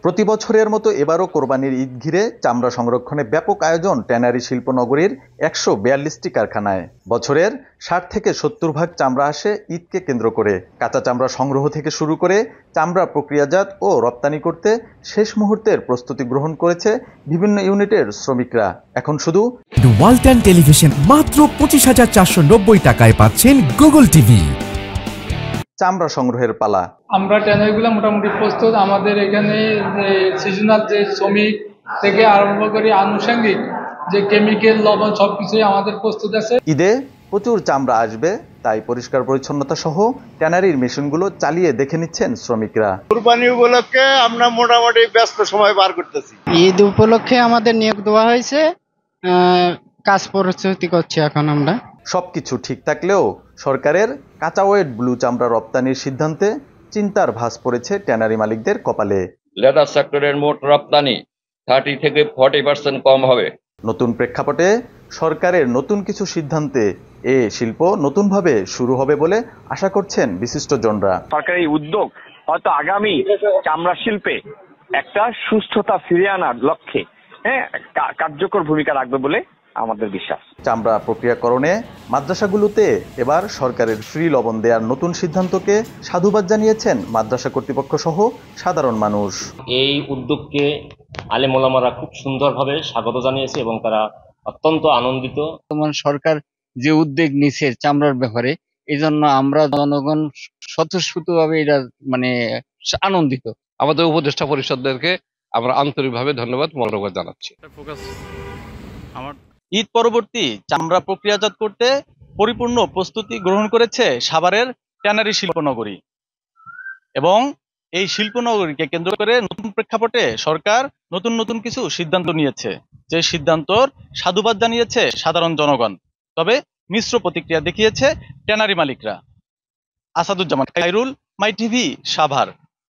প্রতি বছরের মতো এবারও কোরবানির ঈদ ঘিরে চামড়া সংরক্ষণে ব্যাপক আয়োজন ট্যানারি শিল্পনগরীর ১৪২টি কারখানায়। বছরের ৬০ থেকে ৭০ ভাগ চামড়া আসে ঈদকে কেন্দ্র করে। কাঁচা চামড়া সংগ্রহ থেকে শুরু করে চামড়া প্রক্রিয়াজাত ও রপ্তানি করতে শেষ মুহূর্তের প্রস্তুতি গ্রহণ করেছে বিভিন্ন ইউনিটের শ্রমিকরা। এখন শুধু ওয়ালটন টেলিভিশন মাত্র ২৫,৪৯০ টাকায় পাচ্ছেন গুগল টিভি। চামড়া সংগ্রহের পালা। আমরা ট্যানারিগুলো মোটামুটি প্রস্তুত। আমাদের এখানে যে সিজনাল যে শ্রমিক থেকে আরম্ভ করে আনুষঙ্গিক যে কেমিক্যাল, লবণ সবকিছুই আমাদের প্রস্তুত আছে। ঈদে প্রচুর চামড়া আসবে, তাই পরিষ্কার পরিচ্ছন্নতা সহ ট্যানারির মেশিনগুলো চালিয়ে দেখে নিচ্ছেন শ্রমিকরা। কুরবানি উপলক্ষে আমরা মোটামুটি ব্যস্ত সময় পার করতেছি। ঈদ উপলক্ষে আমাদের নিয়োগ দেওয়া হয়েছে, কাজ প্রস্তুতি করছি এখন আমরা। সবকিছু ঠিক থাকলেও সরকারের কাঁচা ওয়েট ব্লু চামড়া রপ্তানির সিদ্ধান্তে চিন্তার ভাঁজ পড়েছে ট্যানারি মালিকদের কপালে। লেদার সেক্টরের মোট রপ্তানি 30 থেকে 40% কম হবে। নতুন প্রেক্ষাপটে সরকারের নতুন কিছু সিদ্ধান্তে এ শিল্প নতুনভাবে শুরু হবে বলে আশা করছেন বিশিষ্টজনরা। সরকারের এই উদ্যোগ হয়তো আগামী চামড়া শিল্পে একটা সুস্থতা ফিরিয়ে আনার লক্ষ্যে কার্যকর ভূমিকা রাখবে বলে আমাদের বিশ্বাস। চামড়া প্রক্রিয়াকরণে মাদ্রাসাগুলোতে এবার সরকারের ফ্রি লবণ দেওয়ার নতুন সিদ্ধান্তকে সাধুবাদ জানিয়েছেন মাদ্রাসা কর্তৃপক্ষ সহ সাধারণ মানুষ। এই উদ্যোগকে আলেম ওলামারা খুব সুন্দরভাবে স্বাগত জানিয়েছে এবং তারা অত্যন্ত আনন্দিত। সরকার যে উদ্যোগ নিচ্ছে চামড়ার ব্যাপারে, এই জন্য আমরা জনগণ স্বতঃস্ফূর্তভাবে এটা আনন্দিত। আমাদের উপদেষ্টা পরিষদদেরকে আমরা আন্তরিকভাবে ধন্যবাদ মোবারকবাদ জানাচ্ছি। ঈদ পরবর্তী চামড়া প্রক্রিয়াজাত করতে পরিপূর্ণ প্রস্তুতি গ্রহণ করেছে সাভারের ট্যানারি শিল্পনগরী এবং এই শিল্পনগরীকে কেন্দ্র করে নতুন প্রেক্ষাপটে সরকার নতুন নতুন কিছু সিদ্ধান্ত নিয়েছে, যে সিদ্ধান্তর সাধুবাদ জানিয়েছে সাধারণ জনগণ। তবে মিশ্র প্রতিক্রিয়া দেখিয়েছে ট্যানারি মালিকরা। আসাদুজ্জামান খায়রুল, মাই টিভি, সাভার।